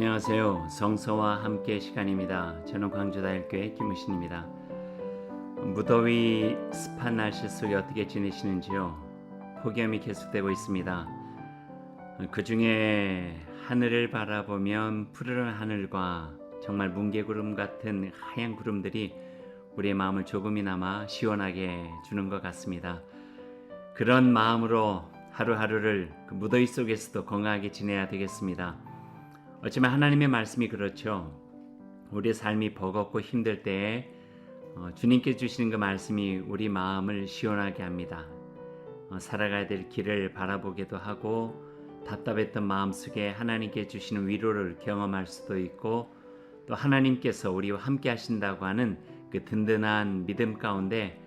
안녕하세요. 성서와 함께 시간입니다. 저는 광주다일교회 김우신입니다. 무더위 습한 날씨 속에 어떻게 지내시는지요? 폭염이 계속되고 있습니다. 그 중에 하늘을 바라보면 푸르른 하늘과 정말 뭉게구름 같은 하얀 구름들이 우리의 마음을 조금이나마 시원하게 주는 것 같습니다. 그런 마음으로 하루하루를 그 무더위 속에서도 건강하게 지내야 되겠습니다. 어쩌면 하나님의 말씀이 그렇죠. 우리의 삶이 버겁고 힘들 때에 주님께 주시는 그 말씀이 우리 마음을 시원하게 합니다. 살아가야 될 길을 바라보기도 하고 답답했던 마음속에 하나님께 주시는 위로를 경험할 수도 있고 또 하나님께서 우리와 함께 하신다고 하는 그 든든한 믿음 가운데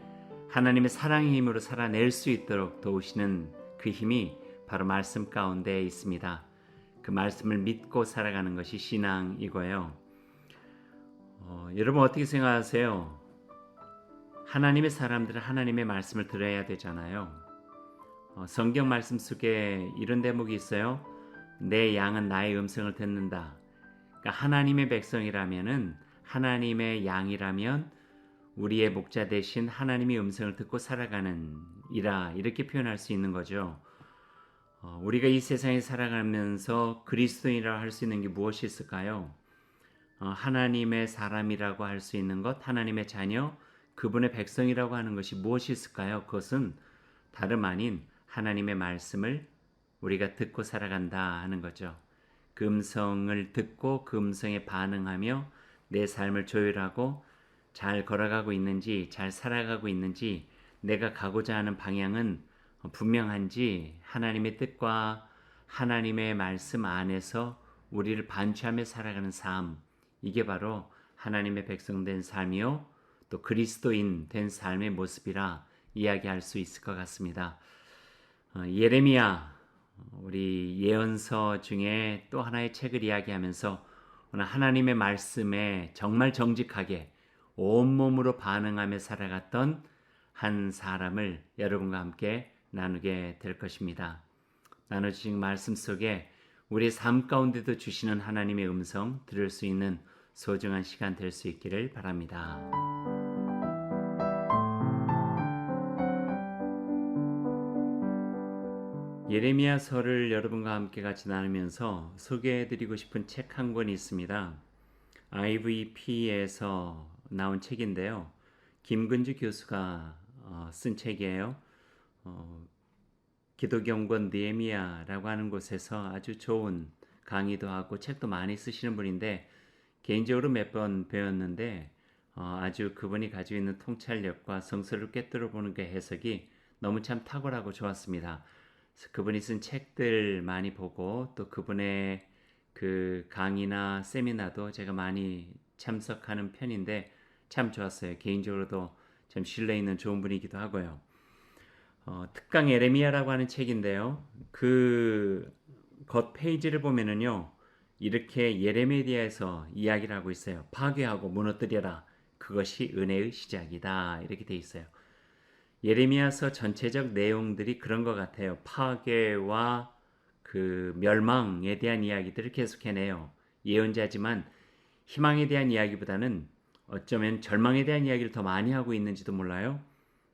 하나님의 사랑의 힘으로 살아낼 수 있도록 도우시는 그 힘이 바로 말씀 가운데 있습니다. 그 말씀을 믿고 살아가는 것이 신앙이고요. 여러분 어떻게 생각하세요? 하나님의 사람들은 하나님의 말씀을 들어야 되잖아요. 성경 말씀 속에 이런 대목이 있어요. 내 양은 나의 음성을 듣는다. 그러니까 하나님의 백성이라면은 하나님의 양이라면 우리의 목자 대신 하나님의 음성을 듣고 살아가는 이라 이렇게 표현할 수 있는 거죠. 우리가 이 세상에 살아가면서 그리스도인이라고 할 수 있는 게 무엇이 있을까요? 하나님의 사람이라고 할 수 있는 것, 하나님의 자녀, 그분의 백성이라고 하는 것이 무엇이 있을까요? 그것은 다름 아닌 하나님의 말씀을 우리가 듣고 살아간다 하는 거죠. 그 음성을 듣고 그 음성에 반응하며 내 삶을 조율하고 잘 걸어가고 있는지, 잘 살아가고 있는지, 내가 가고자 하는 방향은 분명한지 하나님의 뜻과 하나님의 말씀 안에서 우리를 반추하며 살아가는 삶, 이게 바로 하나님의 백성 된 삶이요 또 그리스도인 된 삶의 모습이라 이야기할 수 있을 것 같습니다. 예레미야, 우리 예언서 중에 또 하나의 책을 이야기하면서 오늘 하나님의 말씀에 정말 정직하게 온몸으로 반응하며 살아갔던 한 사람을 여러분과 함께 나누게 될 것입니다. 나눠주신 말씀 속에 우리의 삶 가운데도 주시는 하나님의 음성 들을 수 있는 소중한 시간 될 수 있기를 바랍니다. 예레미야서를 여러분과 함께 같이 나누면서 소개해드리고 싶은 책 한 권이 있습니다. IVP에서 나온 책인데요. 김근주 교수가 쓴 책이에요. 기독연구원 느헤미야라고 하는 곳에서 아주 좋은 강의도 하고 책도 많이 쓰시는 분인데 개인적으로 몇 번 배웠는데 아주 그분이 가지고 있는 통찰력과 성서를 꿰뚫어 보는 그 해석이 너무 참 탁월하고 좋았습니다. 그래서 그분이 쓴 책들 많이 보고 또 그분의 그 강의나 세미나도 제가 많이 참석하는 편인데 참 좋았어요. 개인적으로도 참 신뢰 있는 좋은 분이기도 하고요. 특강 예레미야라고 하는 책인데요. 그 겉 페이지를 보면은요. 이렇게 예레미야에서 이야기를 하고 있어요. 파괴하고 무너뜨려라. 그것이 은혜의 시작이다. 이렇게 돼 있어요. 예레미야서 전체적 내용들이 그런 것 같아요. 파괴와 그 멸망에 대한 이야기들을 계속해내요. 예언자지만 희망에 대한 이야기보다는 어쩌면 절망에 대한 이야기를 더 많이 하고 있는지도 몰라요.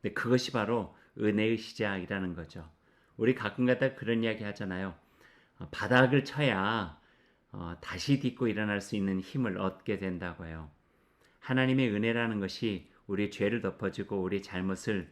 근데 그것이 바로 은혜의 시작이라는 거죠. 우리 가끔가다 그런 이야기 하잖아요. 바닥을 쳐야 다시 딛고 일어날 수 있는 힘을 얻게 된다고 해요. 하나님의 은혜라는 것이 우리의 죄를 덮어주고 우리의 잘못을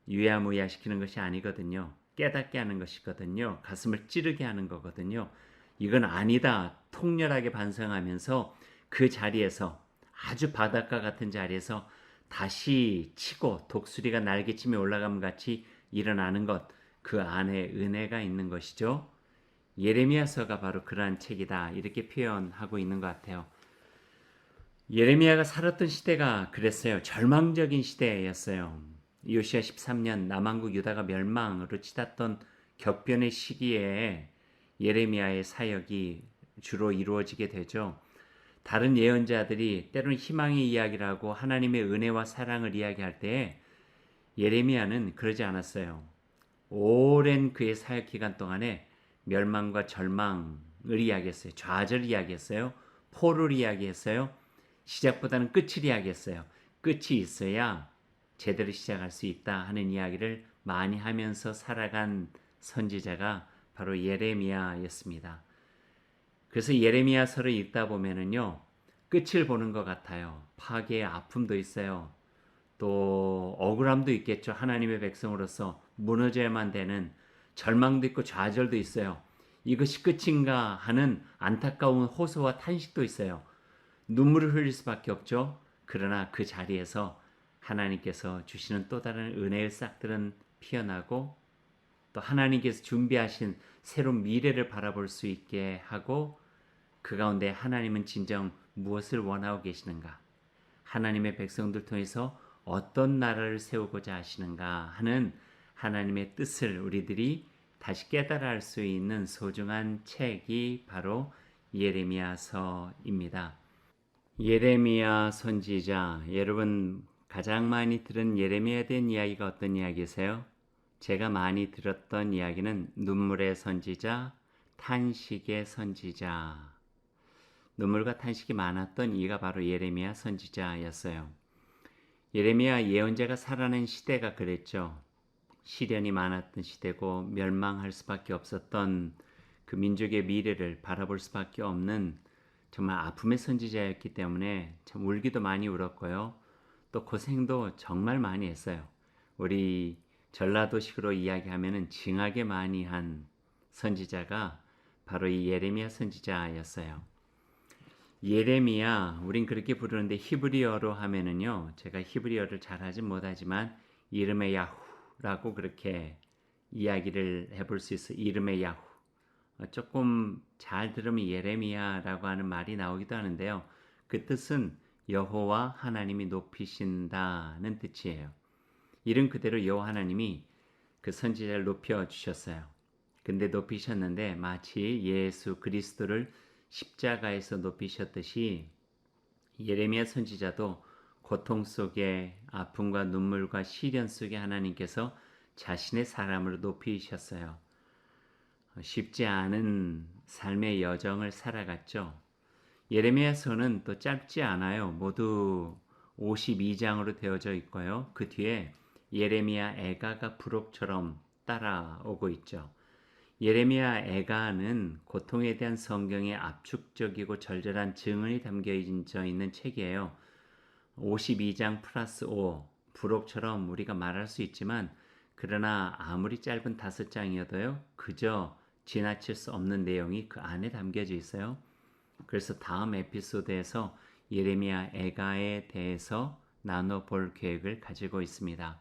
유야무야시키는 것이 아니거든요. 깨닫게 하는 것이거든요. 가슴을 찌르게 하는 거거든요. 이건 아니다. 통렬하게 반성하면서 그 자리에서 아주 바닷가 같은 자리에서 다시 치고 독수리가 날개치며 올라감 같이 일어나는 것, 그 안에 은혜가 있는 것이죠. 예레미야서가 바로 그러한 책이다. 이렇게 표현하고 있는 것 같아요. 예레미야가 살았던 시대가 그랬어요. 절망적인 시대였어요. 요시야 13년 남왕국 유다가 멸망으로 치닫던 격변의 시기에 예레미야의 사역이 주로 이루어지게 되죠. 다른 예언자들이 때로는 희망의 이야기를 하고 하나님의 은혜와 사랑을 이야기할 때 예레미야는 그러지 않았어요. 오랜 그의 사역 기간 동안에 멸망과 절망, 이야기했어요. 좌절을 이야기했어요. 포를 이야기했어요. 시작보다는 끝을 이야기했어요. 끝이 있어야 제대로 시작할 수 있다 하는 이야기를 많이 하면서 살아간 선지자가 바로 예레미야였습니다. 그래서 예레미야서를 읽다 보면은요, 끝을 보는 것 같아요. 파괴의 아픔도 있어요. 또 억울함도 있겠죠. 하나님의 백성으로서 무너져야만 되는 절망도 있고 좌절도 있어요. 이것이 끝인가 하는 안타까운 호소와 탄식도 있어요. 눈물을 흘릴 수밖에 없죠. 그러나 그 자리에서 하나님께서 주시는 또 다른 은혜의 싹들은 피어나고 또 하나님께서 준비하신 새로운 미래를 바라볼 수 있게 하고 그 가운데 하나님은 진정 무엇을 원하고 계시는가? 하나님의 백성들 통해서 어떤 나라를 세우고자 하시는가 하는 하나님의 뜻을 우리들이 다시 깨달아 알 수 있는 소중한 책이 바로 예레미야서입니다. 예레미야 선지자, 여러분 가장 많이 들은 예레미야에 대한 이야기가 어떤 이야기세요? 제가 많이 들었던 이야기는 눈물의 선지자, 탄식의 선지자. 눈물과 탄식이 많았던 이가 바로 예레미야 선지자였어요. 예레미야 예언자가 살아낸 시대가 그랬죠. 시련이 많았던 시대고 멸망할 수밖에 없었던 그 민족의 미래를 바라볼 수밖에 없는 정말 아픔의 선지자였기 때문에 참 울기도 많이 울었고요. 또 고생도 정말 많이 했어요. 우리 전라도식으로 이야기하면은 징하게 많이 한 선지자가 바로 이 예레미야 선지자였어요. 예레미야, 우린 그렇게 부르는데 히브리어로 하면은요, 제가 히브리어를 잘하진 못하지만 이름의 야후라고 그렇게 이야기를 해볼 수 있어요. 이름의 야후. 조금 잘 들으면 예레미야라고 하는 말이 나오기도 하는데요. 그 뜻은 여호와 하나님이 높이신다는 뜻이에요. 이름 그대로 여호와 하나님이 그 선지자를 높여 주셨어요. 근데 높이셨는데 마치 예수 그리스도를 십자가에서 높이셨듯이 예레미야 선지자도 고통 속에 아픔과 눈물과 시련 속에 하나님께서 자신의 사람으로 높이셨어요. 쉽지 않은 삶의 여정을 살아갔죠. 예레미야서는 또 짧지 않아요. 모두 52장으로 되어져 있고요. 그 뒤에 예레미야 애가가 부록처럼 따라오고 있죠. 예레미야 애가는 고통에 대한 성경의 압축적이고 절절한 증언이 담겨져 있는 책이에요. 52장 플러스 5, 부록처럼 우리가 말할 수 있지만 그러나 아무리 짧은 5장이어도요. 그저 지나칠 수 없는 내용이 그 안에 담겨져 있어요. 그래서 다음 에피소드에서 예레미야 애가에 대해서 나눠볼 계획을 가지고 있습니다.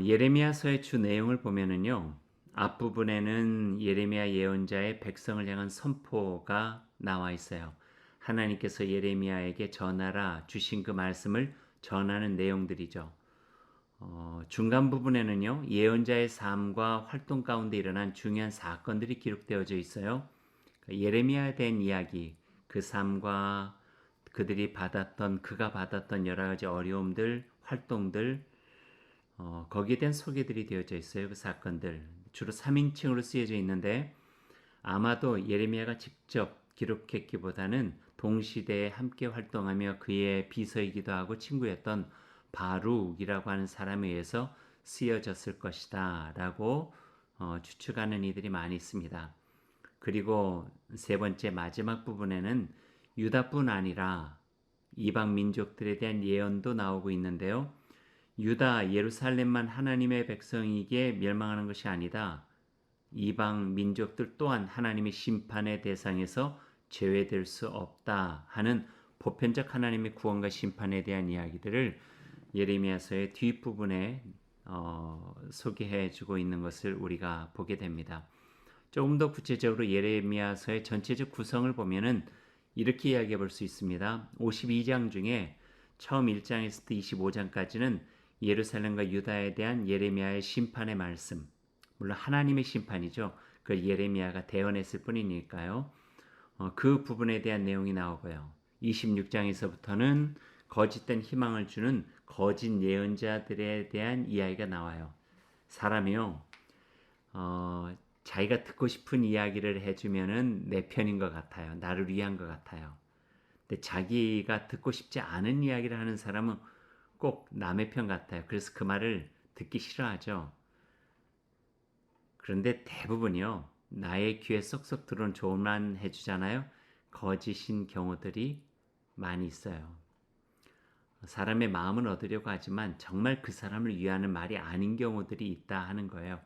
예레미야서의 주 내용을 보면은요. 앞부분에는 예레미야 예언자의 백성을 향한 선포가 나와 있어요. 하나님께서 예레미야에게 전하라 주신 그 말씀을 전하는 내용들이죠. 중간 부분에는요. 예언자의 삶과 활동 가운데 일어난 중요한 사건들이 기록되어져 있어요. 예레미야에 대한 이야기, 그 삶과 그가 받았던 여러 가지 어려움들, 활동들, 거기에 대한 소개들이 되어져 있어요. 그 사건들. 주로 3인칭으로 쓰여져 있는데 아마도 예레미야가 직접 기록했기보다는 동시대에 함께 활동하며 그의 비서이기도 하고 친구였던 바룩이라고 하는 사람에 의해서 쓰여졌을 것이다 라고 추측하는 이들이 많이 있습니다. 그리고 세 번째 마지막 부분에는 유다뿐 아니라 이방 민족들에 대한 예언도 나오고 있는데요. 유다, 예루살렘만 하나님의 백성에게 멸망하는 것이 아니다. 이방 민족들 또한 하나님의 심판의 대상에서 제외될 수 없다 하는 보편적 하나님의 구원과 심판에 대한 이야기들을 예레미야서의 뒷부분에 소개해 주고 있는 것을 우리가 보게 됩니다. 조금 더 구체적으로 예레미야서의 전체적 구성을 보면은 이렇게 이야기해 볼 수 있습니다. 52장 중에 처음 1장에서부터 25장까지는 예루살렘과 유다에 대한 예레미야의 심판의 말씀, 물론 하나님의 심판이죠. 그걸 예레미야가 대언했을 뿐이니까요. 그 부분에 대한 내용이 나오고요. 26장에서부터는 거짓된 희망을 주는 거짓 예언자들에 대한 이야기가 나와요. 사람이요, 자기가 듣고 싶은 이야기를 해주면은 내 편인 것 같아요. 나를 위한 것 같아요. 근데 자기가 듣고 싶지 않은 이야기를 하는 사람은 꼭 남의 편 같아요. 그래서 그 말을 듣기 싫어하죠. 그런데 대부분이요, 나의 귀에 쏙쏙 들어온 좋은 말 해주잖아요. 거짓인 경우들이 많이 있어요. 사람의 마음은 얻으려고 하지만 정말 그 사람을 위하는 말이 아닌 경우들이 있다 하는 거예요.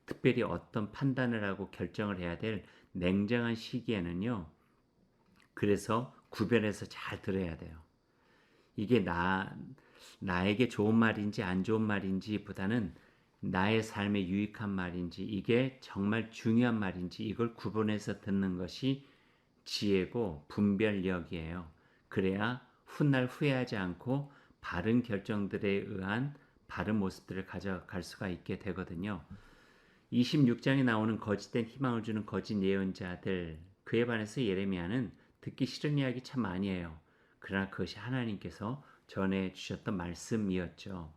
특별히 어떤 판단을 하고 결정을 해야 될 냉정한 시기에는요, 그래서 구별해서 잘 들어야 돼요. 이게 나에게 좋은 말인지 안 좋은 말인지 보다는 나의 삶에 유익한 말인지, 이게 정말 중요한 말인지, 이걸 구분해서 듣는 것이 지혜고 분별력이에요. 그래야 훗날 후회하지 않고 바른 결정들에 의한 바른 모습들을 가져갈 수가 있게 되거든요. 26장에 나오는 거짓된 희망을 주는 거짓 예언자들, 그에 반해서 예레미야는 듣기 싫은 이야기 참 많이 해요. 그러나 그것이 하나님께서 전해 주셨던 말씀이었죠.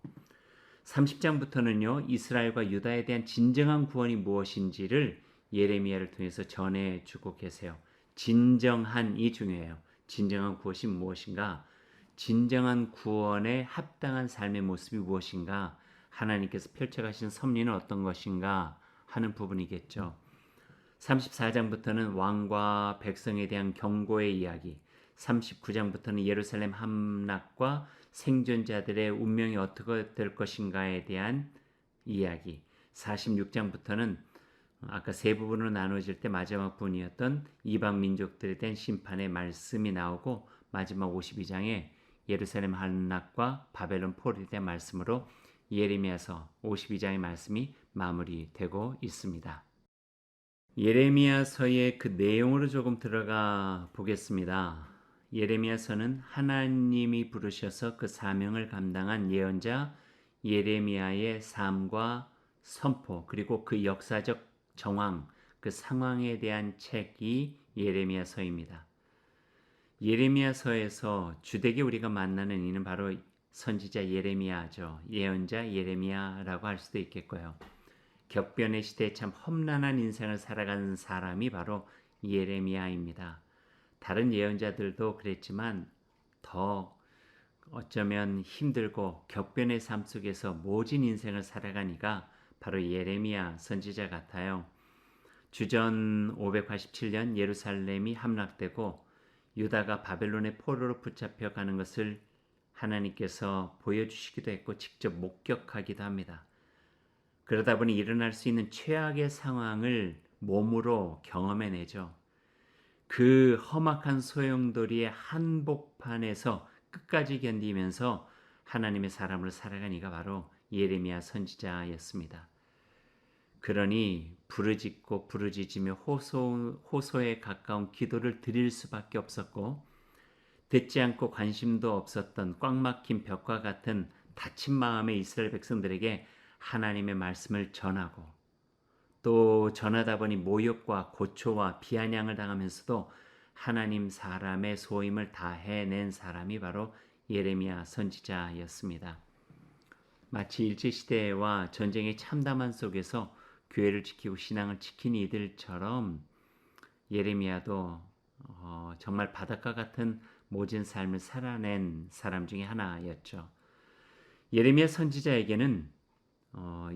30장부터는요, 이스라엘과 유다에 대한 진정한 구원이 무엇인지를 예레미야를 통해서 전해 주고 계세요. 진정한이 중요해요. 진정한 구원이 무엇인가? 진정한 구원에 합당한 삶의 모습이 무엇인가? 하나님께서 펼쳐가신 섭리는 어떤 것인가 하는 부분이겠죠. 34장부터는 왕과 백성에 대한 경고의 이야기, 39장부터는 예루살렘 함락과 생존자들의 운명이 어떻게 될 것인가에 대한 이야기, 46장부터는 아까 세 부분으로 나눠질 때 마지막 부분이었던 이방 민족들에 대한 심판의 말씀이 나오고, 마지막 52장에 예루살렘 함락과 바벨론 포로에 대한 말씀으로 예레미야서 52장의 말씀이 마무리되고 있습니다. 예레미야서의 그 내용으로 조금 들어가 보겠습니다. 예레미야서는 하나님이 부르셔서 그 사명을 감당한 예언자 예레미야의 삶과 선포, 그리고 그 역사적 정황, 그 상황에 대한 책이 예레미야서입니다. 예레미야서에서 주되게 우리가 만나는 이는 바로 선지자 예레미야죠. 예언자 예레미야라고 할 수도 있겠고요. 격변의 시대에 참 험난한 인생을 살아가는 사람이 바로 예레미야입니다. 다른 예언자들도 그랬지만 더 어쩌면 힘들고 격변의 삶 속에서 모진 인생을 살아간 이가 바로 예레미야 선지자 같아요. 주전 587년 예루살렘이 함락되고 유다가 바벨론의 포로로 붙잡혀 가는 것을 하나님께서 보여주시기도 했고 직접 목격하기도 합니다. 그러다 보니 일어날 수 있는 최악의 상황을 몸으로 경험해내죠. 그 험악한 소용돌이의 한복판에서 끝까지 견디면서 하나님의 사람으로 살아간 이가 바로 예레미야 선지자였습니다. 그러니 부르짖고 부르짖으며 호소에 가까운 기도를 드릴 수밖에 없었고, 듣지 않고 관심도 없었던 꽉 막힌 벽과 같은 다친 마음의 이스라엘 백성들에게 하나님의 말씀을 전하고, 또 전하다 보니 모욕과 고초와 비아냥을 당하면서도 하나님 사람의 소임을 다 해낸 사람이 바로 예레미야 선지자였습니다. 마치 일제시대와 전쟁의 참담한 속에서 교회를 지키고 신앙을 지킨 이들처럼 예레미야도 정말 바닷가 같은 모진 삶을 살아낸 사람 중에 하나였죠. 예레미야 선지자에게는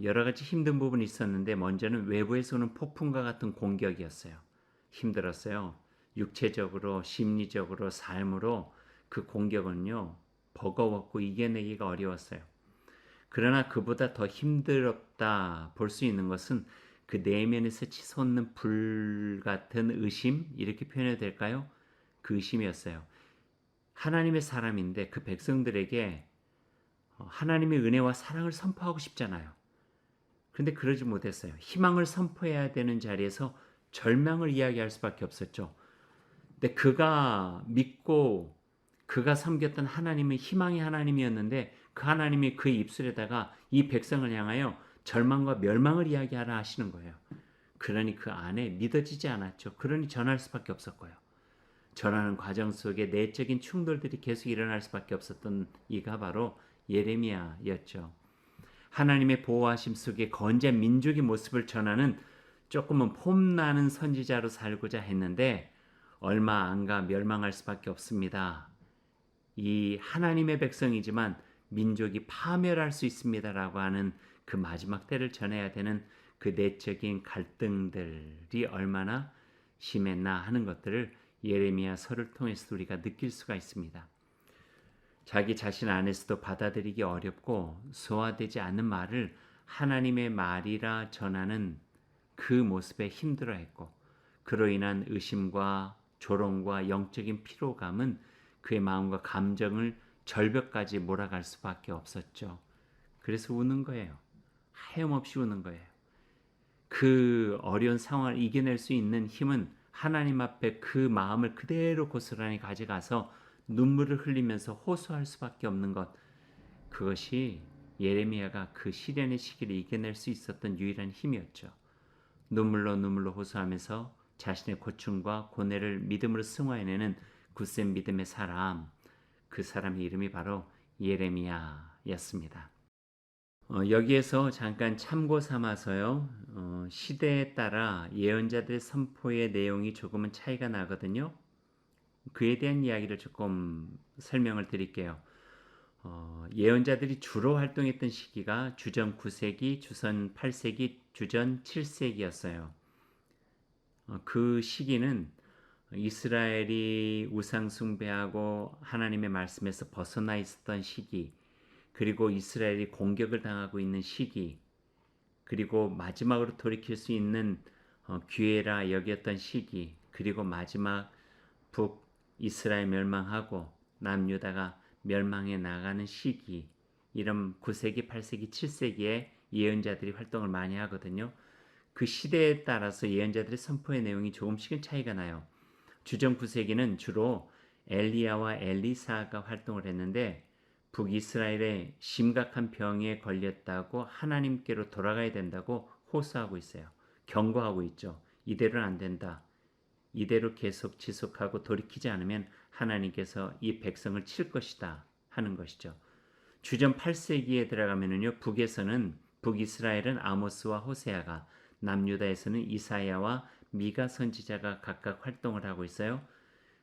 여러 가지 힘든 부분이 있었는데, 먼저는 외부에서 오는 폭풍과 같은 공격이었어요. 힘들었어요. 육체적으로, 심리적으로, 삶으로 그 공격은요, 버거웠고 이겨내기가 어려웠어요. 그러나 그보다 더 힘들었다 볼 수 있는 것은 그 내면에서 치솟는 불 같은 의심, 이렇게 표현해도 될까요? 그 의심이었어요. 하나님의 사람인데 그 백성들에게 하나님의 은혜와 사랑을 선포하고 싶잖아요. 그런데 그러지 못했어요. 희망을 선포해야 되는 자리에서 절망을 이야기할 수밖에 없었죠. 근데 그가 믿고 그가 섬겼던 하나님은 희망의 하나님이었는데, 그 하나님이 그의 입술에다가 이 백성을 향하여 절망과 멸망을 이야기하라 하시는 거예요. 그러니 그 안에 믿어지지 않았죠. 그러니 전할 수밖에 없었고요. 전하는 과정 속에 내적인 충돌들이 계속 일어날 수밖에 없었던 이가 바로 예레미야였죠. 하나님의 보호하심 속에 건재한 민족의 모습을 전하는 조금은 폼나는 선지자로 살고자 했는데 얼마 안 가 멸망할 수밖에 없습니다. 이 하나님의 백성이지만 민족이 파멸할 수 있습니다라고 하는 그 마지막 때를 전해야 되는 그 내적인 갈등들이 얼마나 심했나 하는 것들을 예레미야서를 통해서 우리가 느낄 수가 있습니다. 자기 자신 안에서도 받아들이기 어렵고 소화되지 않는 말을 하나님의 말이라 전하는 그 모습에 힘들어했고 그로 인한 의심과 조롱과 영적인 피로감은 그의 마음과 감정을 절벽까지 몰아갈 수밖에 없었죠. 그래서 우는 거예요. 하염없이 우는 거예요. 그 어려운 상황을 이겨낼 수 있는 힘은 하나님 앞에 그 마음을 그대로 고스란히 가져가서 눈물을 흘리면서 호소할 수밖에 없는 것. 그것이 예레미야가 그 시련의 시기를 이겨낼 수 있었던 유일한 힘이었죠. 눈물로 호소하면서 자신의 고충과 고뇌를 믿음으로 승화해내는 굳센 믿음의 사람, 그 사람의 이름이 바로 예레미야였습니다. 여기에서 잠깐 참고 삼아서요. 시대에 따라 예언자들의 선포의 내용이 조금은 차이가 나거든요. 그에 대한 이야기를 조금 설명을 드릴게요. 예언자들이 주로 활동했던 시기가 주전 9세기, 주전 8세기, 주전 7세기였어요. 그 시기는 이스라엘이 우상 숭배하고 하나님의 말씀에서 벗어나 있었던 시기, 그리고 이스라엘이 공격을 당하고 있는 시기, 그리고 마지막으로 돌이킬 수 있는 기회라 여겼던 시기, 그리고 마지막 북이스라엘 멸망하고 남유다가 멸망해 나가는 시기, 이런 9세기, 8세기, 7세기에 예언자들이 활동을 많이 하거든요. 그 시대에 따라서 예언자들의 선포의 내용이 조금씩은 차이가 나요. 주전 9세기는 주로 엘리야와 엘리사가 활동을 했는데 북이스라엘에 심각한 병에 걸렸다고 하나님께로 돌아가야 된다고 호소하고 있어요. 경고하고 있죠. 이대로는 안 된다. 이대로 계속 지속하고 돌이키지 않으면 하나님께서 이 백성을 칠 것이다 하는 것이죠. 주전 8세기에 들어가면은요, 북에서는 북이스라엘은 아모스와 호세아가, 남유다에서는 이사야와 미가 선지자가 각각 활동을 하고 있어요.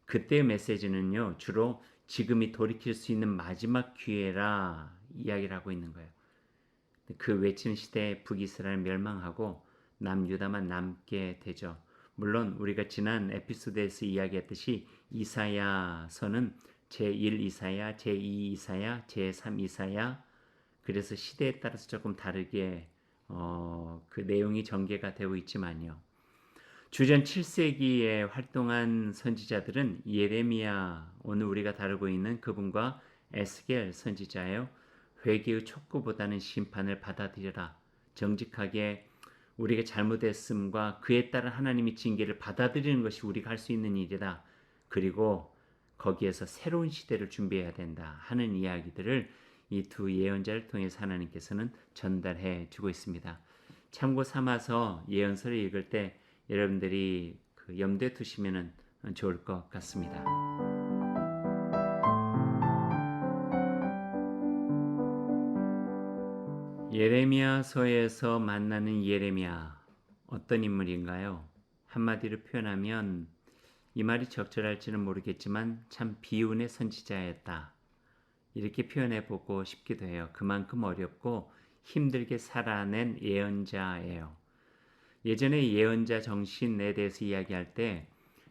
그때의 메시지는요, 주로 지금이 돌이킬 수 있는 마지막 기회라 이야기를 하고 있는 거예요. 그 외치는 시대에 북이스라엘 멸망하고 남유다만 남게 되죠. 물론 우리가 지난 에피소드에서 이야기했듯이 이사야서는 제1 이사야, 제2 이사야, 제3 이사야, 그래서 시대에 따라서 조금 다르게 그 내용이 전개가 되고 있지만요. 주전 7세기에 활동한 선지자들은 예레미야, 오늘 우리가 다루고 있는 그분과 에스겔 선지자예요. 회개의 촉구보다는 심판을 받아들여라. 정직하게 우리가 잘못했음과 그에 따른 하나님의 징계를 받아들이는 것이 우리가 할 수 있는 일이다. 그리고 거기에서 새로운 시대를 준비해야 된다 하는 이야기들을 이 두 예언자를 통해서 하나님께서는 전달해 주고 있습니다. 참고 삼아서 예언서를 읽을 때 여러분들이 그 염두에 두시면 좋을 것 같습니다. 예레미야서에서 만나는 예레미야, 어떤 인물인가요? 한마디로 표현하면 이 말이 적절할지는 모르겠지만 참 비운의 선지자였다. 이렇게 표현해 보고 싶기도 해요. 그만큼 어렵고 힘들게 살아낸 예언자예요. 예전에 예언자 정신에 대해서 이야기할 때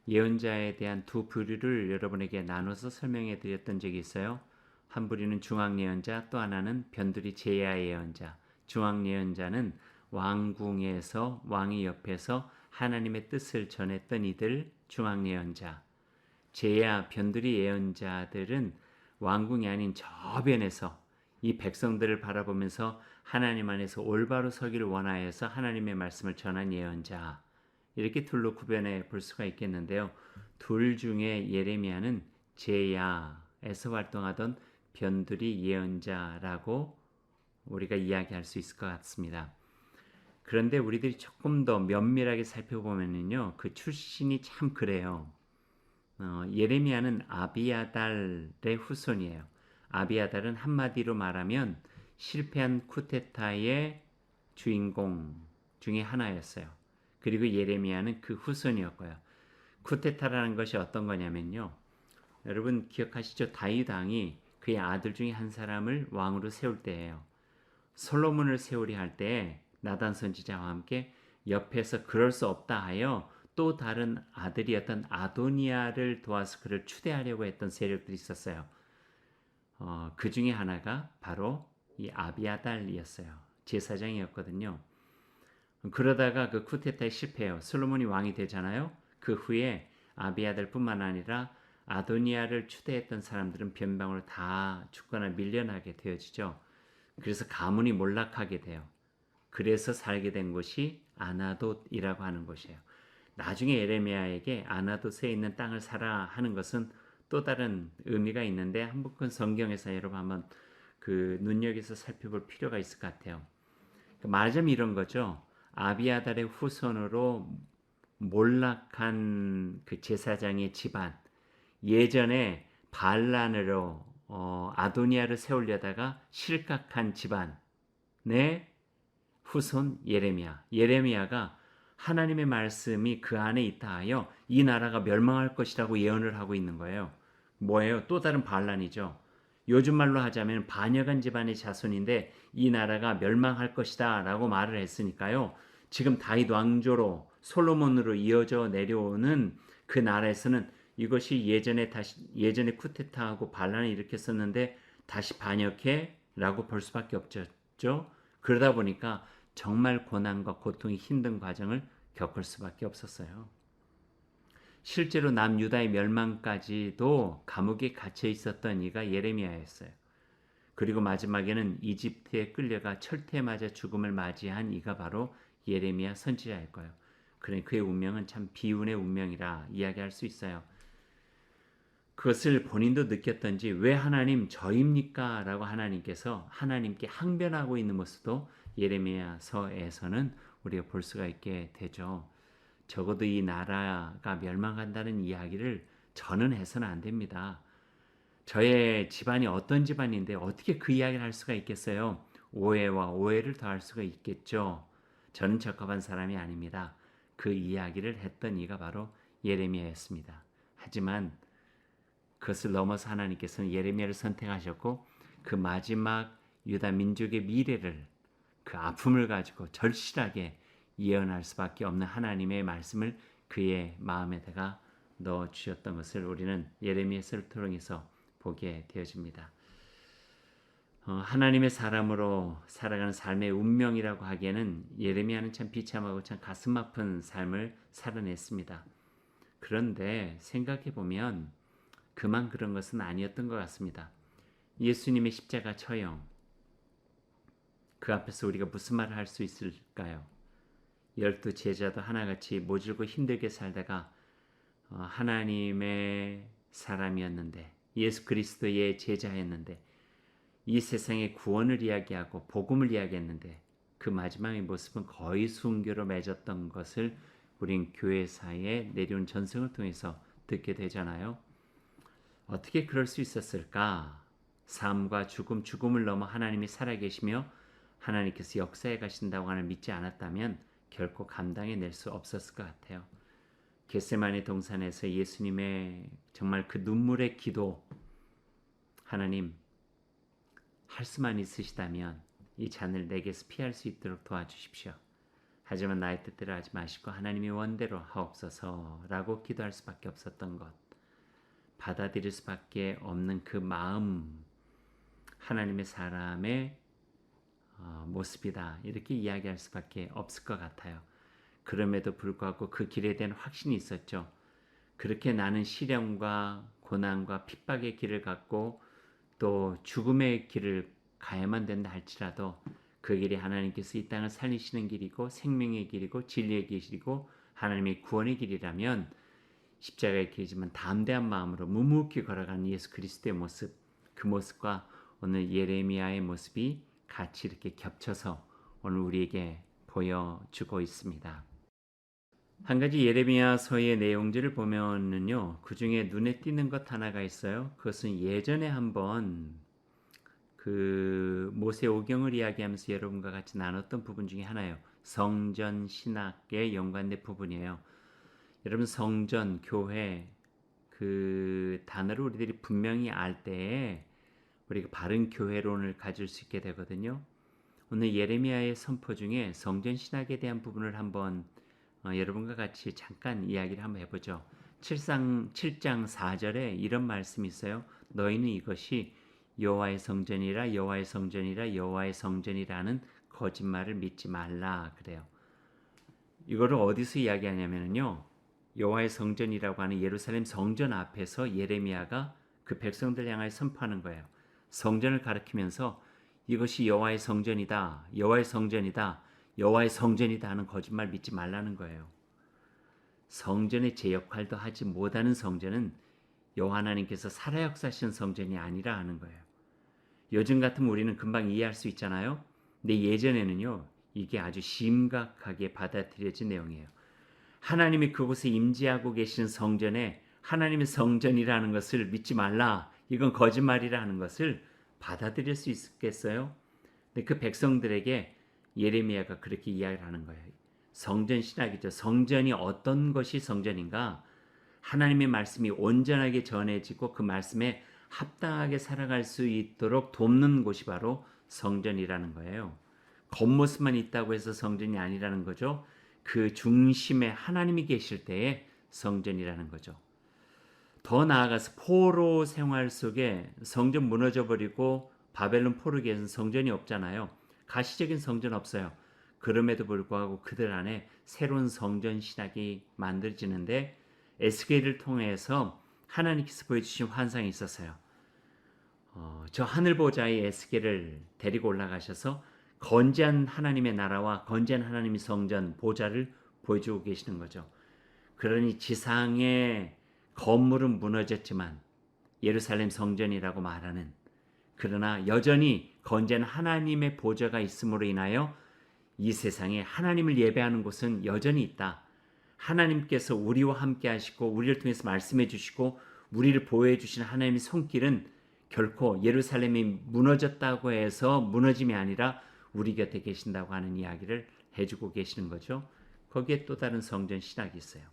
예언자에 대한 두 부류를 여러분에게 나눠서 설명해 드렸던 적이 있어요. 한 부류는 중앙 예언자, 또 하나는 변두리 제야 예언자. 중앙 예언자는 왕궁에서 왕의 옆에서 하나님의 뜻을 전했던 이들 중앙 예언자. 제야 변두리 예언자들은 왕궁이 아닌 저변에서 이 백성들을 바라보면서 하나님 안에서 올바로 서기를 원하여서 하나님의 말씀을 전한 예언자, 이렇게 둘로 구별해 볼 수가 있겠는데요. 둘 중에 예레미야는 제야에서 활동하던 변두리 예언자라고 우리가 이야기할 수 있을 것 같습니다. 그런데 우리들이 조금 더 면밀하게 살펴보면요, 그 출신이 참 그래요. 예레미야는 아비아달의 후손이에요. 아비아달은 한마디로 말하면 실패한 쿠데타의 주인공 중에 하나였어요. 그리고 예레미야는 그 후손이었고요. 쿠데타라는 것이 어떤 거냐면요. 여러분 기억하시죠? 다윗 왕이 그의 아들 중에 한 사람을 왕으로 세울 때예요. 솔로몬을 세우려 할 때 나단 선지자와 함께 옆에서 그럴 수 없다 하여 또 다른 아들이었던 아도니아를 도와서 그를 추대하려고 했던 세력들이 있었어요. 그 중에 하나가 바로 이 아비아달이었어요. 제사장이었거든요. 그러다가 그 쿠데타에 실패해요. 솔로몬이 왕이 되잖아요. 그 후에 아비아달뿐만 아니라 아도니아를 추대했던 사람들은 변방으로 다 죽거나 밀려나게 되어지죠. 그래서 가문이 몰락하게 돼요. 그래서 살게 된 곳이 아나돗이라고 하는 곳이에요. 나중에 예레미야에게 아나돗에 있는 땅을 사라 하는 것은 또 다른 의미가 있는데 한번 성경에서 여러분 한번 그 눈여겨서 살펴볼 필요가 있을 것 같아요. 말하자면 이런 거죠. 아비아달의 후손으로 몰락한 그 제사장의 집안, 예전에 반란으로 아도니아를 세우려다가 실각한 집안의 후손 예레미야. 예레미야가 하나님의 말씀이 그 안에 있다 하여 이 나라가 멸망할 것이라고 예언을 하고 있는 거예요. 뭐예요? 또 다른 반란이죠. 요즘 말로 하자면 반역한 집안의 자손인데 이 나라가 멸망할 것이다 라고 말을 했으니까요. 지금 다윗 왕조로 솔로몬으로 이어져 내려오는 그 나라에서는 이것이 예전에 쿠데타하고 반란을 일으켰었는데 다시 반역해라고 볼 수밖에 없었죠. 그러다 보니까 정말 고난과 고통이 힘든 과정을 겪을 수밖에 없었어요. 실제로 남유다의 멸망까지도 감옥에 갇혀 있었던 이가 예레미야였어요. 그리고 마지막에는 이집트에 끌려가 철퇴 맞아 죽음을 맞이한 이가 바로 예레미야 선지자일 거예요. 그러니 그의 운명은 참 비운의 운명이라 이야기할 수 있어요. 그것을 본인도 느꼈던지 왜 하나님 저입니까? 라고 하나님께서 하나님께 항변하고 있는 모습도 예레미야서에서는 우리가 볼 수가 있게 되죠. 적어도 이 나라가 멸망한다는 이야기를 저는 해서는 안 됩니다. 저의 집안이 어떤 집안인데 어떻게 그 이야기를 할 수가 있겠어요? 오해와 오해를 더할 수가 있겠죠. 저는 적합한 사람이 아닙니다. 그 이야기를 했던 이가 바로 예레미야였습니다. 하지만 그것을 넘어서 하나님께서는 예레미야를 선택하셨고 그 마지막 유다 민족의 미래를 그 아픔을 가지고 절실하게 예언할 수밖에 없는 하나님의 말씀을 그의 마음에다가 넣어 주셨던 것을 우리는 예레미야서를 통해서 보게 되어집니다. 하나님의 사람으로 살아가는 삶의 운명이라고 하기에는 예레미야는 참 비참하고 참 가슴 아픈 삶을 살아냈습니다. 그런데 생각해 보면 그만 그런 것은 아니었던 것 같습니다. 예수님의 십자가 처형, 그 앞에서 우리가 무슨 말을 할 수 있을까요? 12 제자도 하나같이 모질고 힘들게 살다가 하나님의 사람이었는데 예수 그리스도의 제자였는데 이 세상의 구원을 이야기하고 복음을 이야기했는데 그 마지막의 모습은 거의 순교로 맺었던 것을 우린 교회사에 내려온 전승을 통해서 듣게 되잖아요. 어떻게 그럴 수 있었을까? 삶과 죽음, 죽음을 넘어 하나님이 살아계시며 하나님께서 역사해 가신다고 하는 믿지 않았다면 결코 감당해낼 수 없었을 것 같아요. 겟세마네 동산에서 예수님의 정말 그 눈물의 기도, 하나님 할 수만 있으시다면 이 잔을 내게서 피할 수 있도록 도와주십시오. 하지만 나의 뜻대로 하지 마시고 하나님의 원대로 하옵소서라고 기도할 수밖에 없었던 것, 받아들일 수밖에 없는 그 마음, 하나님의 사람의 모습이다 이렇게 이야기할 수밖에 없을 것 같아요. 그럼에도 불구하고 그 길에 대한 확신이 있었죠. 그렇게 나는 시련과 고난과 핍박의 길을 갖고 또 죽음의 길을 가야만 된다 할지라도 그 길이 하나님께서 이 땅을 살리시는 길이고 생명의 길이고 진리의 길이고 하나님의 구원의 길이라면 십자가의 길이지만 담대한 마음으로 묵묵히 걸어가는 예수 그리스도의 모습, 그 모습과 오늘 예레미야의 모습이 같이 이렇게 겹쳐서 오늘 우리에게 보여주고 있습니다. 한 가지 예레미야서의 내용들을 보면은요, 그 중에 눈에 띄는 것 하나가 있어요. 그것은 예전에 한번 그 모세 오경을 이야기하면서 여러분과 같이 나눴던 부분 중에 하나예요. 성전 신학에 연관된 부분이에요. 여러분 성전, 교회 그 단어를 우리들이 분명히 알 때에 우리가 바른 교회론을 가질 수 있게 되거든요. 오늘 예레미야의 선포 중에 성전 신학에 대한 부분을 한번 여러분과 같이 잠깐 이야기를 한번 해보죠. 7장 4절에 이런 말씀이 있어요. 너희는 이것이 여호와의 성전이라 여호와의 성전이라 여호와의 성전이라는 거짓말을 믿지 말라 그래요. 이거를 어디서 이야기하냐면요. 여호와의 성전이라고 하는 예루살렘 성전 앞에서 예레미야가 그 백성들 향하여 선포하는 거예요. 성전을 가리키면서 이것이 여호와의 성전이다. 여호와의 성전이다. 여호와의 성전이다 하는 거짓말 믿지 말라는 거예요. 성전의 제 역할도 하지 못하는 성전은 여호와 하나님께서 살아 역사하신 성전이 아니라 하는 거예요. 요즘 같으면 우리는 금방 이해할 수 있잖아요. 근데 예전에는요. 이게 아주 심각하게 받아들여진 내용이에요. 하나님이 그곳에 임재하고 계신 성전에 하나님의 성전이라는 것을 믿지 말라. 이건 거짓말이라는 것을 받아들일 수 있겠어요? 근데 그 백성들에게 예레미야가 그렇게 이야기를 하는 거예요. 성전 신학이죠. 성전이 어떤 것이 성전인가? 하나님의 말씀이 온전하게 전해지고 그 말씀에 합당하게 살아갈 수 있도록 돕는 곳이 바로 성전이라는 거예요. 겉모습만 있다고 해서 성전이 아니라는 거죠. 그 중심에 하나님이 계실 때에 성전이라는 거죠. 더 나아가서 포로 생활 속에 성전 무너져 버리고 바벨론 포로기에서는 성전이 없잖아요. 가시적인 성전 없어요. 그럼에도 불구하고 그들 안에 새로운 성전 신학이 만들어지는데 에스겔을 통해서 하나님께서 보여주신 환상이 있었어요. 저 하늘 보좌의 에스겔을 데리고 올라가셔서 건재한 하나님의 나라와 건재한 하나님의 성전 보좌를 보여주고 계시는 거죠. 그러니 지상의 건물은 무너졌지만 예루살렘 성전이라고 말하는, 그러나 여전히 건재한 하나님의 보좌가 있음으로 인하여 이 세상에 하나님을 예배하는 곳은 여전히 있다. 하나님께서 우리와 함께 하시고 우리를 통해서 말씀해 주시고 우리를 보호해 주신 하나님의 손길은 결코 예루살렘이 무너졌다고 해서 무너짐이 아니라 우리 곁에 계신다고 하는 이야기를 해주고 계시는 거죠. 거기에 또 다른 성전 신학이 있어요.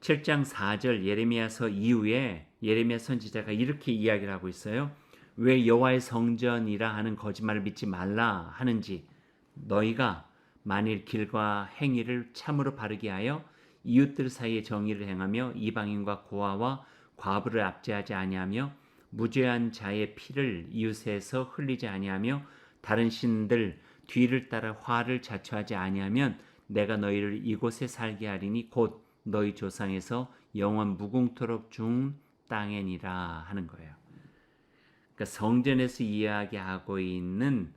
7장 4절 예레미야서 이후에 예레미야 선지자가 이렇게 이야기를 하고 있어요. 왜 여호와의 성전이라 하는 거짓말을 믿지 말라 하는지, 너희가 만일 길과 행위를 참으로 바르게 하여 이웃들 사이에 정의를 행하며 이방인과 고아와 과부를 압제하지 아니하며 무죄한 자의 피를 이웃에서 흘리지 아니하며 다른 신들 뒤를 따라 화를 자초하지 아니하면 내가 너희를 이곳에 살게 하리니 곧 너희 조상에서 영원 무궁토록 준 땅이니라 하는 거예요. 그러니까 성전에서 이야기하고 있는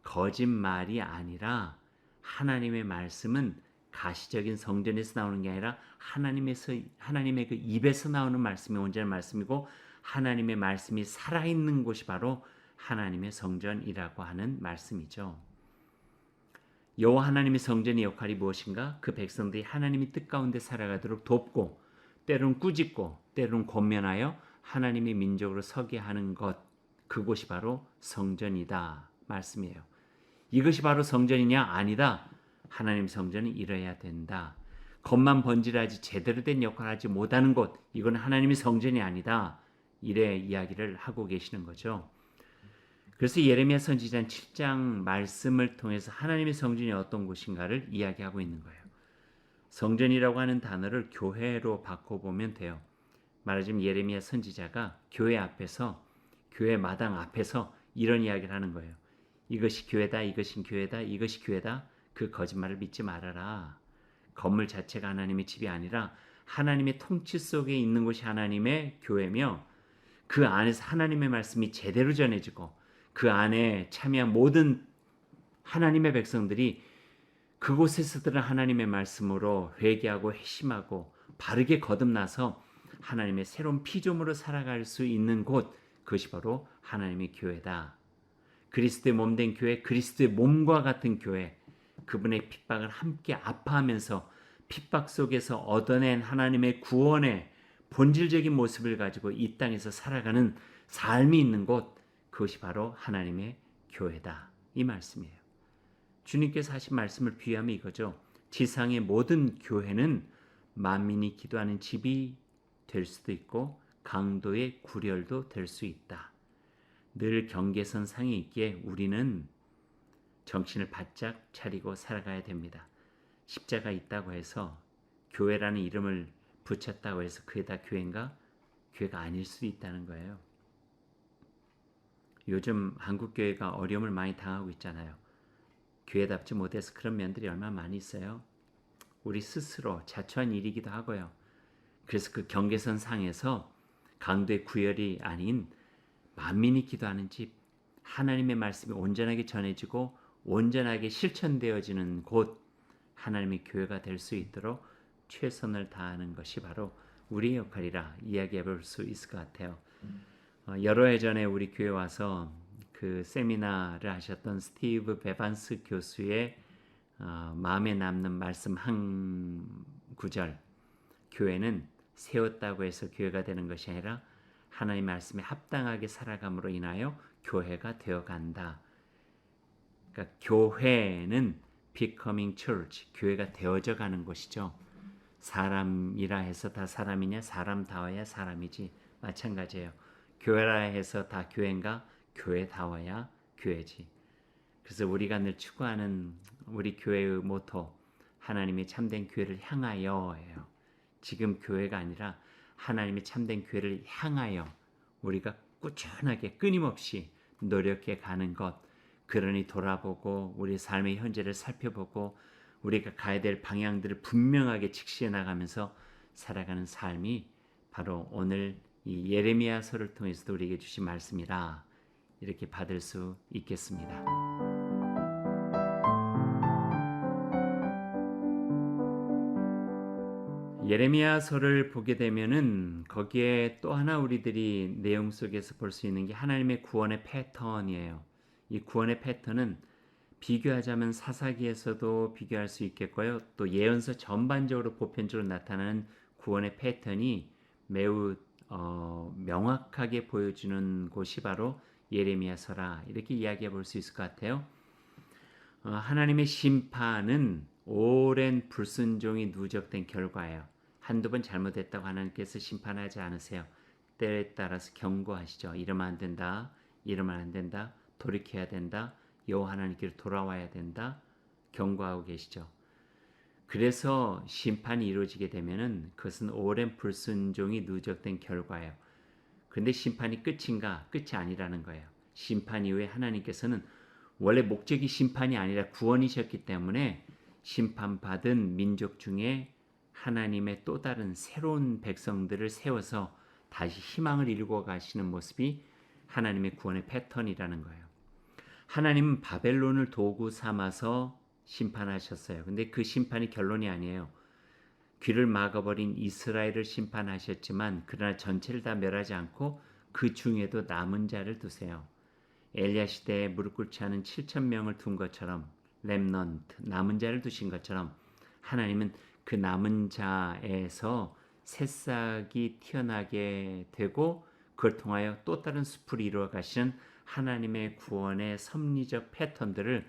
거짓말이 아니라 하나님의 말씀은 가시적인 성전에서 나오는 게 아니라 하나님의 그 입에서 나오는 말씀이 온전한 말씀이고 하나님의 말씀이 살아있는 곳이 바로 하나님의 성전이라고 하는 말씀이죠. 여호와 하나님의 성전의 역할이 무엇인가? 그 백성들이 하나님의 뜻 가운데 살아가도록 돕고 때로는 꾸짖고 때로는 권면하여 하나님의 민족으로 서게 하는 것, 그곳이 바로 성전이다 말씀이에요. 이것이 바로 성전이냐? 아니다. 하나님 성전은 이뤄야 된다. 겉만 번지르하지 제대로 된 역할을 하지 못하는 곳, 이건 하나님의 성전이 아니다. 이래 이야기를 하고 계시는 거죠. 그래서 예레미야 선지자는 7장 말씀을 통해서 하나님의 성전이 어떤 곳인가를 이야기하고 있는 거예요. 성전이라고 하는 단어를 교회로 바꿔보면 돼요. 말하자면 예레미야 선지자가 교회 앞에서, 교회 마당 앞에서 이런 이야기를 하는 거예요. 이것이 교회다, 이것이 교회다, 이것이 교회다. 그 거짓말을 믿지 말아라. 건물 자체가 하나님의 집이 아니라 하나님의 통치 속에 있는 곳이 하나님의 교회며 그 안에서 하나님의 말씀이 제대로 전해지고 그 안에 참여한 모든 하나님의 백성들이 그곳에서 들은 하나님의 말씀으로 회개하고 회심하고 바르게 거듭나서 하나님의 새로운 피조물로 살아갈 수 있는 곳, 그것이 바로 하나님의 교회다. 그리스도의 몸된 교회, 그리스도의 몸과 같은 교회, 그분의 핍박을 함께 아파하면서 핍박 속에서 얻어낸 하나님의 구원의 본질적인 모습을 가지고 이 땅에서 살아가는 삶이 있는 곳, 그것이 바로 하나님의 교회다. 이 말씀이에요. 주님께서 하신 말씀을 비유하면 이거죠. 지상의 모든 교회는 만민이 기도하는 집이 될 수도 있고 강도의 구렬도 될 수 있다. 늘 경계선 상에 있기에 우리는 정신을 바짝 차리고 살아가야 됩니다. 십자가 있다고 해서 교회라는 이름을 붙였다고 해서 그게 다 교회인가? 교회가 아닐 수도 있다는 거예요. 요즘 한국 교회가 어려움을 많이 당하고 있잖아요. 교회답지 못해서 그런 면들이 얼마나 많이 있어요. 우리 스스로 자초한 일이기도 하고요. 그래서 그 경계선 상에서 강도의 구열이 아닌 만민이 기도하는 집, 하나님의 말씀이 온전하게 전해지고 온전하게 실천되어지는 곳, 하나님의 교회가 될 수 있도록 최선을 다하는 것이 바로 우리의 역할이라 이야기해 볼 수 있을 것 같아요. 여러 해 전에 우리 교회 와서 그 세미나를 하셨던 스티브 베반스 교수의 마음에 남는 말씀 한 구절, 교회는 세웠다고 해서 교회가 되는 것이 아니라 하나님의 말씀에 합당하게 살아감으로 인하여 교회가 되어간다. 그러니까 교회는 becoming church, 교회가 되어져 가는 것이죠. 사람이라 해서 다 사람이냐? 사람다워야 사람이지. 마찬가지예요. 교회라 해서 다 교회인가? 교회다워야 교회지. 그래서 우리가 늘 추구하는 우리 교회의 모토, 하나님의 참된 교회를 향하여예요. 지금 교회가 아니라 하나님의 참된 교회를 향하여 우리가 꾸준하게 끊임없이 노력해 가는 것. 그러니 돌아보고 우리 삶의 현재를 살펴보고 우리가 가야 될 방향들을 분명하게 직시해 나가면서 살아가는 삶이 바로 오늘 이 예레미야서를 통해서도 우리에게 주신 말씀이라 이렇게 받을 수 있겠습니다. 예레미야서를 보게 되면은 거기에 또 하나 우리들이 내용 속에서 볼 수 있는 게 하나님의 구원의 패턴이에요. 이 구원의 패턴은 비교하자면 사사기에서도 비교할 수 있겠고요. 또 예언서 전반적으로 보편적으로 나타나는 구원의 패턴이 매우 명확하게 보여주는 곳이 바로 예레미야서라 이렇게 이야기해 볼 수 있을 것 같아요. 하나님의 심판은 오랜 불순종이 누적된 결과예요. 한두 번 잘못했다고 하나님께서 심판하지 않으세요. 때에 따라서 경고하시죠. 이러면 안 된다. 이러면 안 된다. 돌이켜야 된다. 여호와 하나님께로 돌아와야 된다. 경고하고 계시죠. 그래서 심판이 이루어지게 되면은 그것은 오랜 불순종이 누적된 결과예요. 그런데 심판이 끝인가? 끝이 아니라는 거예요. 심판 이후에 하나님께서는 원래 목적이 심판이 아니라 구원이셨기 때문에 심판받은 민족 중에 하나님의 또 다른 새로운 백성들을 세워서 다시 희망을 이루고 가시는 모습이 하나님의 구원의 패턴이라는 거예요. 하나님은 바벨론을 도구 삼아서 심판하셨어요. 근데 그 심판이 결론이 아니에요. 귀를 막아버린 이스라엘을 심판하셨지만 그러나 전체를 다 멸하지 않고 그 중에도 남은 자를 두세요. 엘리야 시대에 무릎 꿇지 않은 7,000명을 둔 것처럼 렘넌트, 남은 자를 두신 것처럼 하나님은 그 남은 자에서 새싹이 튀어나게 되고 그걸 통하여 또 다른 숲을 이루어 가시는 하나님의 구원의 섭리적 패턴들을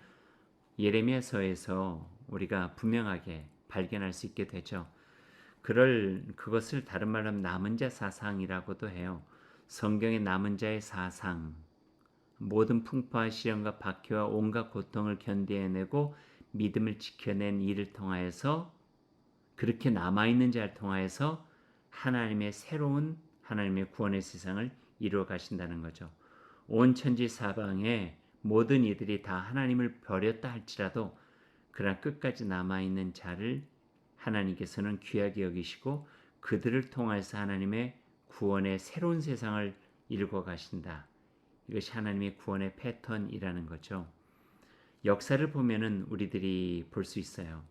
예레미야서에서 우리가 분명하게 발견할 수 있게 되죠. 그것을 다른 말로 하면 남은 자 사상이라고도 해요. 성경의 남은 자의 사상, 모든 풍파와 시련과 박해와 온갖 고통을 견뎌내고 믿음을 지켜낸 이를 통하여서 그렇게 남아있는 자를 통하여서 하나님의 새로운 하나님의 구원의 세상을 이루어 가신다는 거죠. 온 천지 사방에 모든 이들이 다 하나님을 버렸다 할지라도 그러나 끝까지 남아있는 자를 하나님께서는 귀하게 여기시고 그들을 통해서 하나님의 구원의 새로운 세상을 이루어 가신다. 이것이 하나님의 구원의 패턴이라는 거죠. 역사를 보면은 우리들이 볼 수 있어요.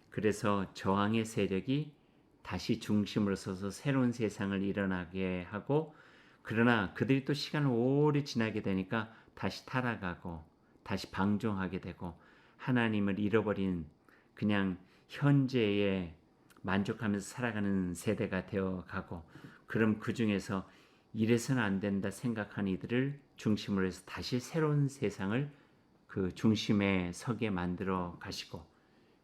그래서 저항의 세력이 다시 중심으로 서서 새로운 세상을 일어나게 하고 그러나 그들이 또 시간을 오래 지나게 되니까 다시 타락하고 다시 방종하게 되고 하나님을 잃어버린 그냥 현재에 만족하면서 살아가는 세대가 되어가고 그럼 그 중에서 이래서는 안 된다 생각한 이들을 중심으로 해서 다시 새로운 세상을 그 중심에 서게 만들어 가시고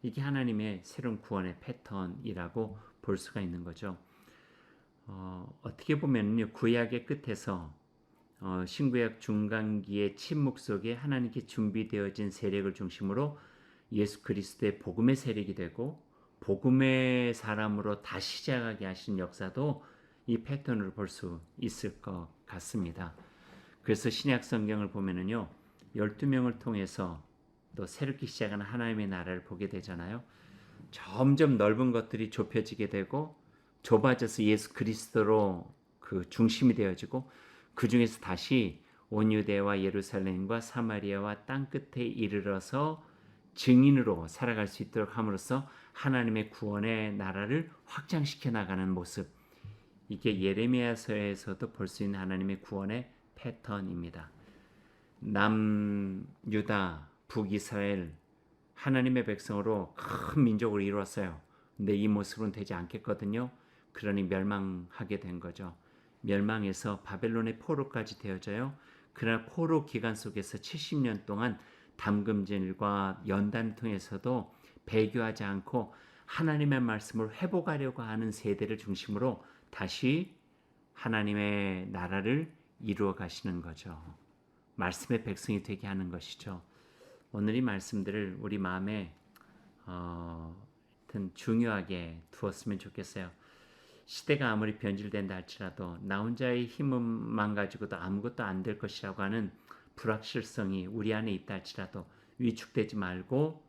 이게 하나님의 새로운 구원의 패턴이라고 볼 수가 있는 거죠. 어떻게 보면요 구약의 끝에서 신구약 중간기의 침묵 속에 하나님께 준비되어진 세력을 중심으로 예수 그리스도의 복음의 세력이 되고 복음의 사람으로 다시 시작하게 하신 역사도 이 패턴으로 볼 수 있을 것 같습니다. 그래서 신약 성경을 보면은요 12명을 통해서 또 새롭게 시작하는 하나님의 나라를 보게 되잖아요. 점점 넓은 것들이 좁혀지게 되고 좁아져서 예수 그리스도로 그 중심이 되어지고 그 중에서 다시 온 유대와 예루살렘과 사마리아와 땅 끝에 이르러서 증인으로 살아갈 수 있도록 함으로써 하나님의 구원의 나라를 확장시켜 나가는 모습, 이게 예레미야서에서도 볼 수 있는 하나님의 구원의 패턴입니다. 남유다, 북이스라엘, 하나님의 백성으로 큰 민족을 이루었어요. 근데 이 모습은 되지 않겠거든요. 그러니 멸망하게 된 거죠. 멸망해서 바벨론의 포로까지 되어져요. 그러나 포로 기간 속에서 70년 동안 담금질과 연단을 통해서도 배교하지 않고 하나님의 말씀을 회복하려고 하는 세대를 중심으로 다시 하나님의 나라를 이루어 가시는 거죠. 말씀의 백성이 되게 하는 것이죠. 오늘 이 말씀들을 우리 마음에 중요하게 두었으면 좋겠어요. 시대가 아무리 변질된다 할지라도 나 혼자의 힘만 가지고도 아무것도 안 될 것이라고 하는 불확실성이 우리 안에 있다 할지라도 위축되지 말고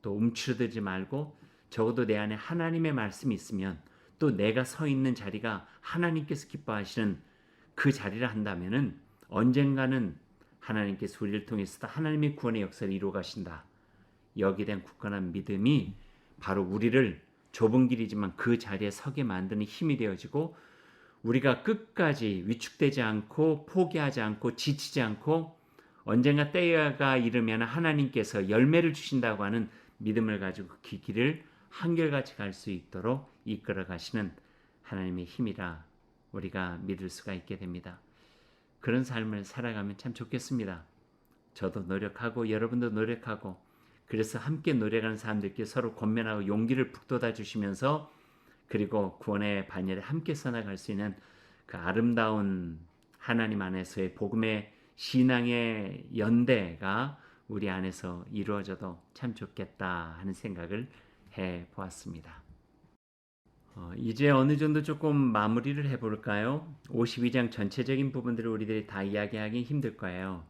또 움츠러들지 말고 적어도 내 안에 하나님의 말씀이 있으면 또 내가 서 있는 자리가 하나님께서 기뻐하시는 그 자리를 한다면은 언젠가는 하나님께서 우리를 통해서 하나님의 구원의 역사를 이루어 가신다. 여기에 대한 굳건한 믿음이 바로 우리를 좁은 길이지만 그 자리에 서게 만드는 힘이 되어지고 우리가 끝까지 위축되지 않고 포기하지 않고 지치지 않고 언젠가 때가 이르면 하나님께서 열매를 주신다고 하는 믿음을 가지고 그 길을 한결같이 갈 수 있도록 이끌어 가시는 하나님의 힘이라 우리가 믿을 수가 있게 됩니다. 그런 삶을 살아가면 참 좋겠습니다. 저도 노력하고 여러분도 노력하고 그래서 함께 노력하는 사람들께 서로 권면하고 용기를 북돋아 주시면서 그리고 구원의 반열에 함께 써나갈 수 있는 그 아름다운 하나님 안에서의 복음의 신앙의 연대가 우리 안에서 이루어져도 참 좋겠다 하는 생각을 해보았습니다. 이제 어느 정도 조금 마무리를 해볼까요? 52장 전체적인 부분들을 우리들이 다 이야기하기 힘들 거예요.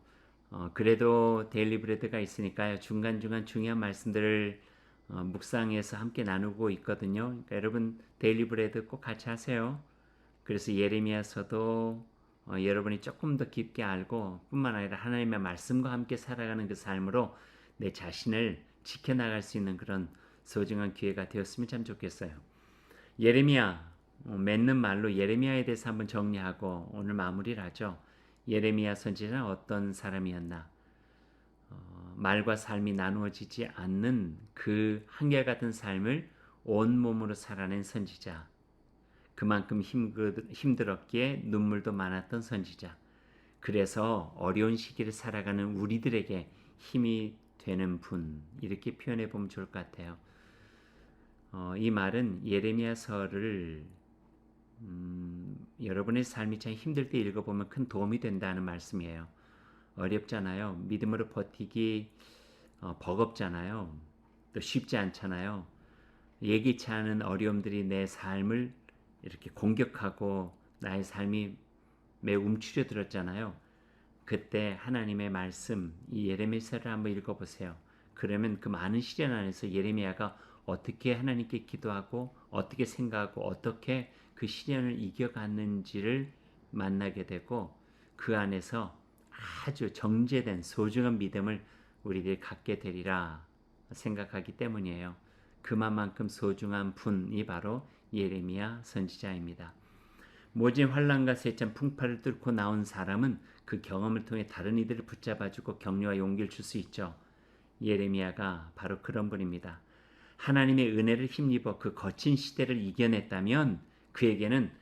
그래도 데일리 브레드가 있으니까요. 중간중간 중요한 말씀들을 묵상해서 함께 나누고 있거든요. 그러니까 여러분 데일리 브레드 꼭 같이 하세요. 그래서 예레미야서도 여러분이 조금 더 깊게 알고 뿐만 아니라 하나님의 말씀과 함께 살아가는 그 삶으로 내 자신을 지켜나갈 수 있는 그런 소중한 기회가 되었으면 참 좋겠어요. 예레미야, 맺는 말로 예레미야에 대해서 한번 정리하고 오늘 마무리를 하죠. 예레미야 선지자는 어떤 사람이었나? 말과 삶이 나누어지지 않는 그 한결같은 삶을 온몸으로 살아낸 선지자. 그만큼 힘들었기에 눈물도 많았던 선지자. 그래서 어려운 시기를 살아가는 우리들에게 힘이 되는 분, 이렇게 표현해 보면 좋을 것 같아요. 이 말은 예레미야서를 여러분의 삶이 참 힘들 때 읽어보면 큰 도움이 된다는 말씀이에요. 어렵잖아요. 믿음으로 버티기 버겁잖아요. 또 쉽지 않잖아요. 예기치 않은 어려움들이 내 삶을 이렇게 공격하고 나의 삶이 매우 움츠려들었잖아요. 그때 하나님의 말씀, 이 예레미야서를 한번 읽어보세요. 그러면 그 많은 시련 안에서 예레미야가 어떻게 하나님께 기도하고 어떻게 생각하고 어떻게 그 시련을 이겨갔는지를 만나게 되고 그 안에서 아주 정제된 소중한 믿음을 우리들이 갖게 되리라 생각하기 때문이에요. 그만큼 소중한 분이 바로 예레미야 선지자입니다. 모진 환란과 세찬 풍파를 뚫고 나온 사람은 그 경험을 통해 다른 이들을 붙잡아주고 격려와 용기를 줄 수 있죠. 예레미야가 바로 그런 분입니다. 하나님의 은혜를 힘입어 그 거친 시대를 이겨냈다면 그에게는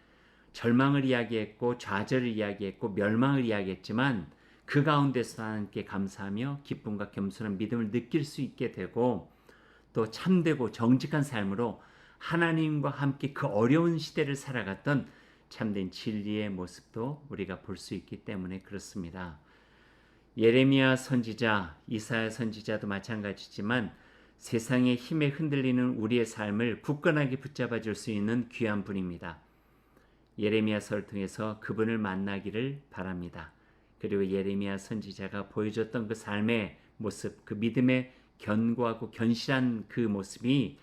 절망을 이야기했고 좌절을 이야기했고 멸망을 이야기했지만 그 가운데서 하나님께 감사하며 기쁨과 겸손한 믿음을 느낄 수 있게 되고 또 참되고 정직한 삶으로 하나님과 함께 그 어려운 시대를 살아갔던 참된 진리의 모습도 우리가 볼 수 있기 때문에 그렇습니다. 예레미야 선지자, 이사야 선지자도 마찬가지지만 세상의 힘에 흔들리는 우리의 삶을 굳건하게 붙잡아 줄 수 있는 귀한 분입니다. 예레미야서를 통해서 그분을 만나기를 바랍니다. 그리고 예레미야 선지자가 보여줬던 그 삶의 모습, 그 믿음의 견고하고 견실한 그 모습이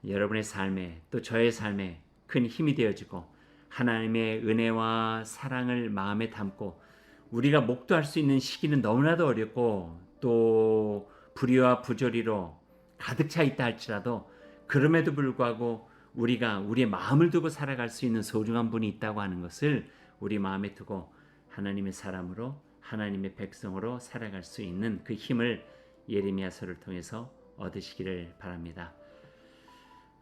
여러분의 삶에 또 저의 삶에 큰 힘이 되어지고 하나님의 은혜와 사랑을 마음에 담고 우리가 목도할 수 있는 시기는 너무나도 어렵고 또 불의와 부조리로 가득 차 있다 할지라도 그럼에도 불구하고 우리가 우리의 마음을 두고 살아갈 수 있는 소중한 분이 있다고 하는 것을 우리 마음에 두고 하나님의 사람으로 하나님의 백성으로 살아갈 수 있는 그 힘을 예레미야서를 통해서 얻으시기를 바랍니다.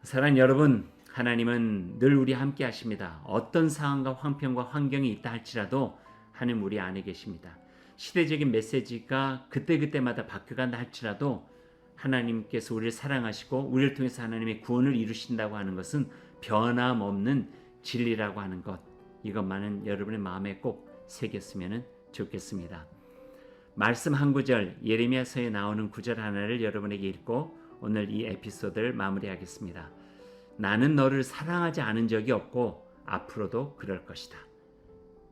사랑하는 여러분, 하나님은 늘 우리 함께 하십니다. 어떤 상황과 형편과 환경이 있다 할지라도 하나님 우리 안에 계십니다. 시대적인 메시지가 그때그때마다 바뀌어간다 할지라도 하나님께서 우리를 사랑하시고 우리를 통해서 하나님의 구원을 이루신다고 하는 것은 변함없는 진리라고 하는 것, 이것만은 여러분의 마음에 꼭 새겼으면 좋겠습니다. 말씀 한 구절, 예레미야서에 나오는 구절 하나를 여러분에게 읽고 오늘 이 에피소드를 마무리하겠습니다. 나는 너를 사랑하지 않은 적이 없고 앞으로도 그럴 것이다.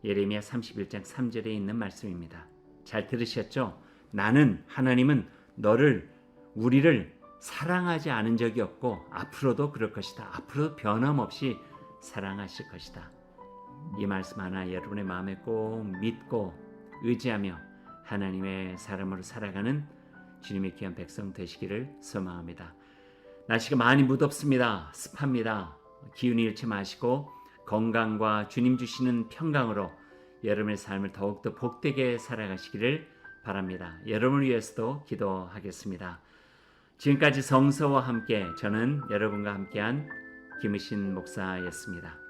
예레미야 31장 3절에 있는 말씀입니다. 잘 들으셨죠? 나는, 하나님은 우리를 사랑하지 않은 적이 없고 앞으로도 그럴 것이다. 앞으로 변함없이 사랑하실 것이다. 이 말씀 하나 여러분의 마음에 꼭 믿고 의지하며 하나님의 사람으로 살아가는 주님의 귀한 백성 되시기를 소망합니다. 날씨가 많이 무덥습니다. 습합니다. 기운이 잃지 마시고 건강과 주님 주시는 평강으로 여러분의 삶을 더욱더 복되게 살아가시기를 바랍니다. 여러분을 위해서도 기도하겠습니다. 지금까지 성서와 함께 저는 여러분과 함께한 김의신 목사였습니다.